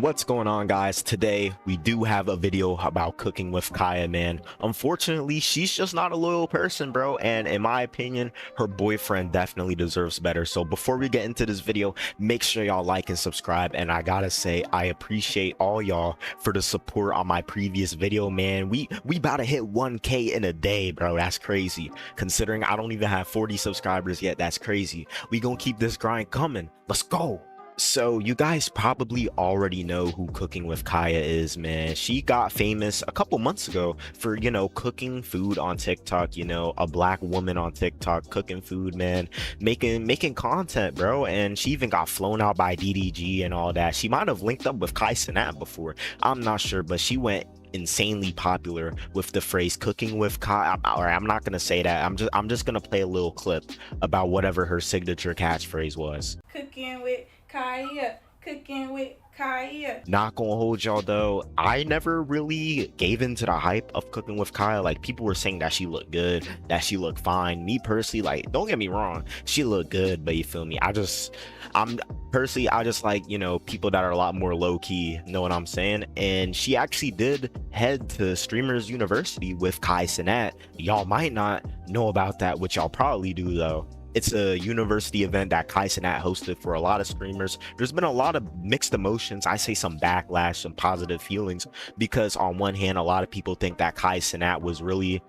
What's going on, guys? Today we do have a video about cooking with Kaya, man. Unfortunately, she's just not a loyal person, bro, and in my opinion her boyfriend definitely deserves better. So before we get into this video, make sure y'all like and subscribe. And I gotta say, I appreciate all y'all for the support on my previous video, man. We about to hit 1K in a day, bro. That's crazy. Considering I don't even have 40 subscribers yet, that's crazy. We gonna keep this grind coming. Let's go. So you guys probably already know who Cooking with Kaya is, man. She got famous a couple months ago for, cooking food on TikTok, a black woman on TikTok cooking food, man, making content, bro. And she even got flown out by DDG and all that. She might have linked up with KAICENAT before. I'm not sure, but she went insanely popular with the phrase cooking with Kaya. Or I'm not gonna say that. I'm just gonna play a little clip about whatever her signature catchphrase was. Cooking with Kaya, cooking with Kaya. Not gonna hold y'all though, I never really gave into the hype of Cooking with Kaya. Like, people were saying that she looked good, that she looked fine. Me personally, like, don't get me wrong, she looked good, but you feel me, I just like, people that are a lot more low-key, know what I'm saying? And she actually did head to Streamers University with KAICENAT. Y'all might not know about that, which y'all probably do though. It's a university event that KAICENAT hosted for a lot of streamers. There's been a lot of mixed emotions. I say some backlash, some positive feelings, because on one hand, a lot of people think that KAICENAT was really,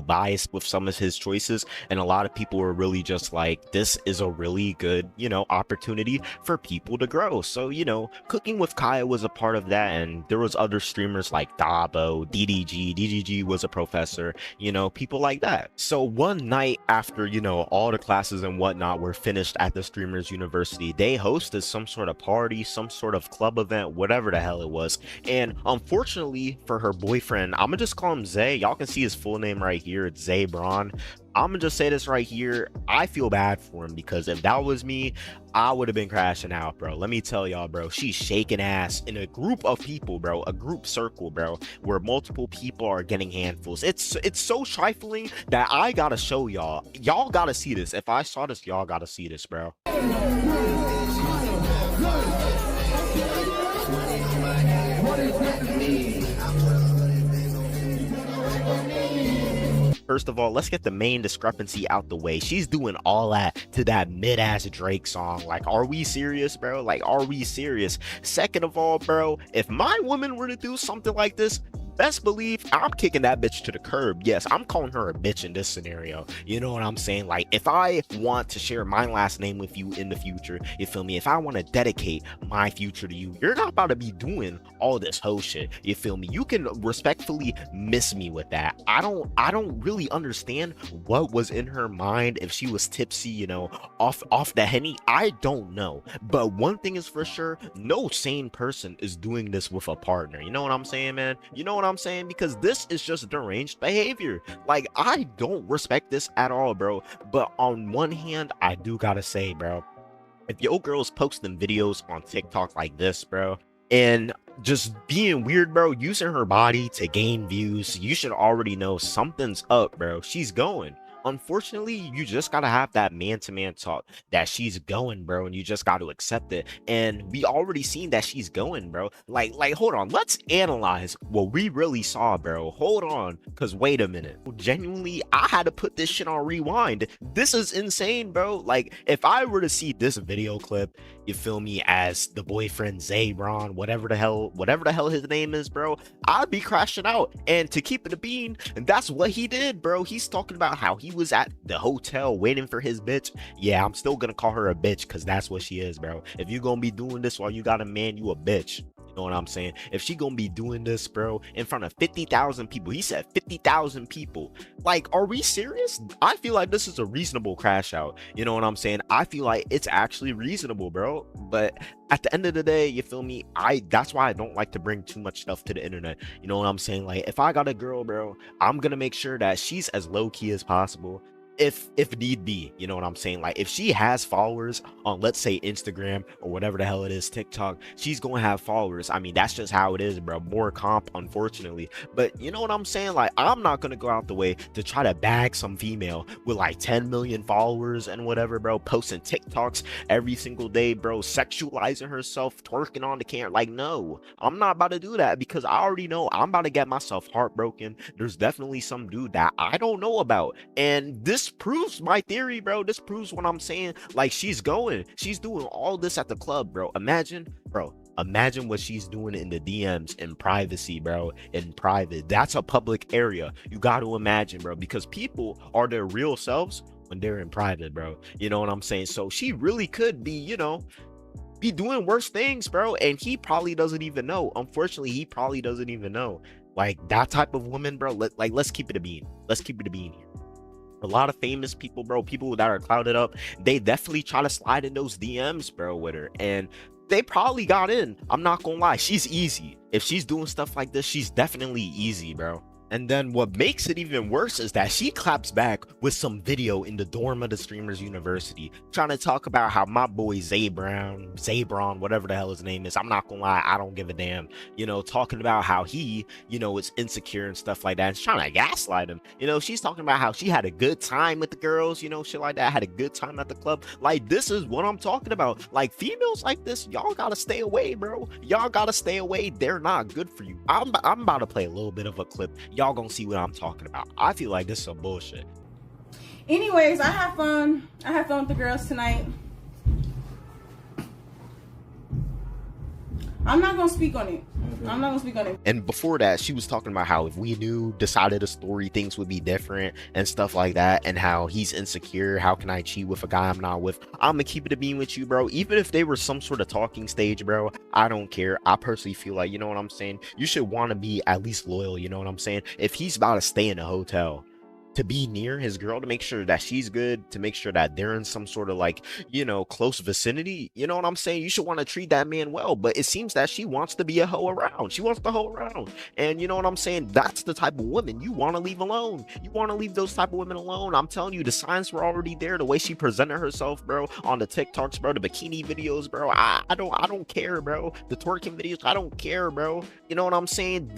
biased with some of his choices. And a lot of people were really just like, this is a really good, opportunity for people to grow. So, Cooking with Kaya was a part of that. And there was other streamers like Dabo, DDG was a professor, people like that. So one night after, all the classes and whatnot were finished at the Streamers University, they hosted some sort of party, some sort of club event, whatever the hell it was. And unfortunately for her boyfriend, I'm gonna just call him Zay. Y'all can see his full name right here. It's Zay Braun. I'm gonna just say this right here. I feel bad for him, because if that was me, I would have been crashing out, bro. Let me tell y'all, bro, she's shaking ass in a group of people, bro, a group circle, bro, where multiple people are getting handfuls. It's so trifling that I gotta show y'all. Y'all gotta see this. If I saw this, y'all gotta see this, bro. First of all, let's get the main discrepancy out the way. She's doing all that to that mid-ass Drake song. Like, are we serious, bro? Like, are we serious? Second of all, bro, if my woman were to do something like this, best believe I'm kicking that bitch to the curb. Yes, I'm calling her a bitch in this scenario. You know what I'm saying? Like, if I want to share my last name with you in the future, you feel me? If I want to dedicate my future to you, you're not about to be doing all this whole shit. You feel me? You can respectfully miss me with that. I don't really understand what was in her mind, if she was tipsy, off the Henny. I don't know. But one thing is for sure, no sane person is doing this with a partner. You know what I'm saying, man? You know what I'm saying? Because this is just deranged behavior. Like, I don't respect this at all, bro. But on one hand, I do gotta say, bro, if your girl's posting videos on TikTok like this, bro, and just being weird, bro, using her body to gain views, you should already know something's up, bro. She's going. Unfortunately, you just gotta have that man-to-man talk that she's going, bro, and you just got to accept it. And we already seen that she's going, bro. Like, hold on, let's analyze what we really saw, bro. Hold on, because wait a minute, genuinely, I had to put this shit on rewind. This is insane, bro. Like, if I were to see this video clip, you feel me, as the boyfriend Zay Braun, whatever the hell his name is, bro, I'd be crashing out. And to keep it a bean, and that's what he did, bro. He's talking about how he was at the hotel waiting for his bitch. Yeah, I'm still gonna call her a bitch, because that's what she is, bro. If you gonna be doing this while you got a man, you a bitch. You know what I'm saying? If she gonna be doing this, bro, in front of 50,000 people, he said 50,000 people, like, are we serious? I feel like this is a reasonable crash out. You know what I'm saying? I feel like it's actually reasonable, bro. But at the end of the day, you feel me, that's why I don't like to bring too much stuff to the internet. You know what I'm saying? Like, if I got a girl, bro, I'm gonna make sure that she's as low-key as possible. if need be, you know what I'm saying? Like if she has followers on, let's say, Instagram or whatever the hell it is, TikTok, she's gonna have followers. I mean, that's just how it is, bro. More comp, unfortunately. But you know what I'm saying? Like I'm not gonna go out the way to try to bag some female with like 10 million followers and whatever, bro, posting TikToks every single day, bro, sexualizing herself, twerking on the camera. Like, no, I'm not about to do that because I already know I'm about to get myself heartbroken. There's definitely some dude that I don't know about, and this proves my theory, bro. This proves what I'm saying. Like she's doing all this at the club, bro. Imagine what she's doing in the DMs in privacy, bro. In private, that's a public area. You got to imagine, bro, because people are their real selves when they're in private, bro. You know what I'm saying? So she really could be, be doing worse things, bro, and he probably doesn't even know. Unfortunately, he probably doesn't even know. Like that type of woman, bro. Let's keep it a bean. Let's keep it a bean here. A lot of famous people, bro, people that are clouded up, they definitely try to slide in those DMs, bro, with her, and they probably got in. I'm not gonna lie, she's easy. If she's doing stuff like this, she's definitely easy, bro. And then what makes it even worse is that she claps back with some video in the dorm of the Streamers University, trying to talk about how my boy Zabron, whatever the hell his name is, I'm not gonna lie, I don't give a damn, talking about how he, is insecure and stuff like that, and trying to gaslight him. She's talking about how she had a good time with the girls, shit like that, had a good time at the club. Like, this is what I'm talking about. Like, females like this, y'all gotta stay away, bro. Y'all gotta stay away. They're not good for you. I'm about to play a little bit of a clip. Y'all gonna see what I'm talking about. I feel like this is some bullshit. Anyways, I had fun with the girls tonight. I'm not gonna speak on it. And before that, she was talking about how if we decided a story, things would be different and stuff like that, and how he's insecure. How can I cheat with a guy I'm not with? I'm gonna keep it a bean with you, bro. Even if they were some sort of talking stage, bro, I don't care. I personally feel like, you know what I'm saying, you should want to be at least loyal. You know what I'm saying? If he's about to stay in a hotel, to be near his girl, to make sure that she's good, to make sure that they're in some sort of like, close vicinity, you know what I'm saying? You should want to treat that man well. But it seems that she wants to be a hoe around. She wants to hoe around. And you know what I'm saying? That's the type of woman you want to leave alone. You want to leave those type of women alone. I'm telling you, the signs were already there. The way she presented herself, bro, on the TikToks, bro, the bikini videos, bro. I don't care, bro. The twerking videos, I don't care, bro. You know what I'm saying?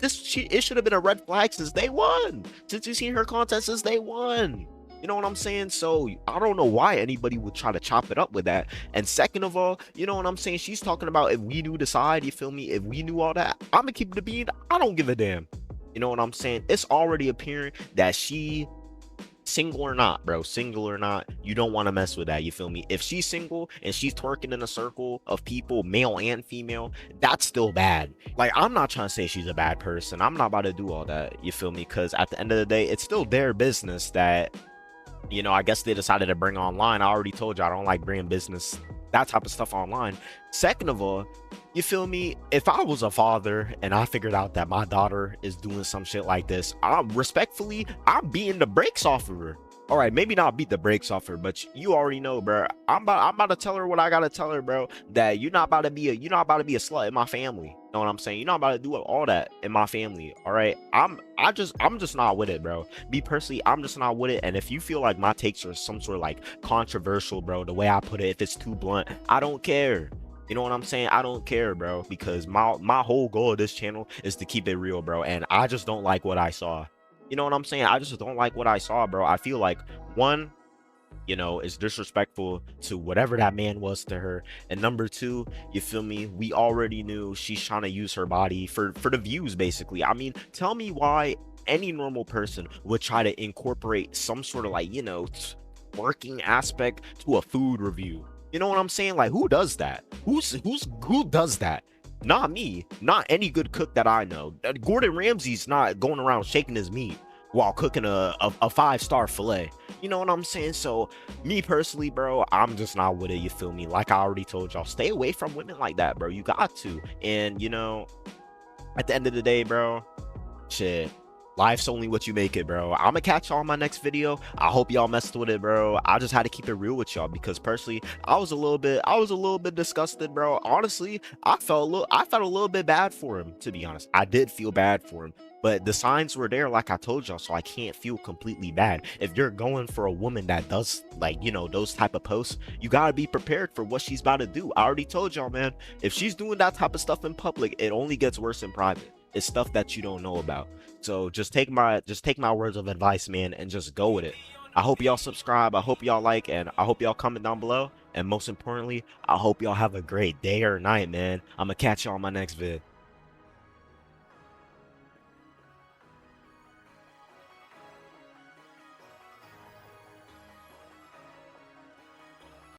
It should have been a red flag since day one. Since you've seen her content since day one. You know what I'm saying? So I don't know why anybody would try to chop it up with that. And second of all, you know what I'm saying? She's talking about if we knew the side, you feel me? If we knew all that, I'm gonna keep it a bean. I don't give a damn. You know what I'm saying? It's already appearing that she, single or not, bro, single or not, you don't want to mess with that. You feel me? If she's single and she's twerking in a circle of people, male and female, that's still bad. Like, I'm not trying to say she's a bad person. I'm not about to do all that. You feel me? Because at the end of the day, it's still their business that, I guess they decided to bring online. I already told you I don't like bringing that type of stuff online. Second of all, you feel me? If I was a father and I figured out that my daughter is doing some shit like this, I'm beating the brakes off of her. All right, maybe not beat the brakes off her, but you already know, bro. I'm about to tell her what I gotta tell her, bro. That you're not about to be a slut in my family. You know what I'm saying? You're not about to do all that in my family. All right, I'm just not with it, bro. Me personally, I'm just not with it. And if you feel like my takes are some sort of like controversial, bro, the way I put it, if it's too blunt, I don't care. You know what I'm saying? I don't care, bro, because my whole goal of this channel is to keep it real, bro. And I just don't like what I saw. You know what I'm saying? I just don't like what I saw, bro. I feel like, one, is disrespectful to whatever that man was to her. And number two, you feel me? We already knew she's trying to use her body for the views, basically. I mean, tell me why any normal person would try to incorporate some sort of like, working aspect to a food review. You know what I'm saying? Like, who does that? Who does that? Not me. Not any good cook that I know. Gordon Ramsay's not going around shaking his meat while cooking a 5-star filet. You know what I'm saying? So me personally, bro, I'm just not with it. You feel me? Like I already told y'all, stay away from women like that, bro. You got to. And at the end of the day, bro, shit, life's only what you make it, bro. I'm gonna catch y'all in my next video. I hope y'all messed with it, bro. I just had to keep it real with y'all because personally, I was a little bit disgusted, bro. Honestly, I felt a little bit bad for him, to be honest. I did feel bad for him. But the signs were there, like I told y'all, so I can't feel completely bad. If you're going for a woman that does, like, you know, those type of posts, you gotta be prepared for what she's about to do. I already told y'all, man, if she's doing that type of stuff in public, it only gets worse in private. It's stuff that you don't know about. So just take my words of advice, man, and just go with it. I hope y'all subscribe. I hope y'all like, and I hope y'all comment down below. And most importantly, I hope y'all have a great day or night, man. I'm gonna catch y'all on my next vid.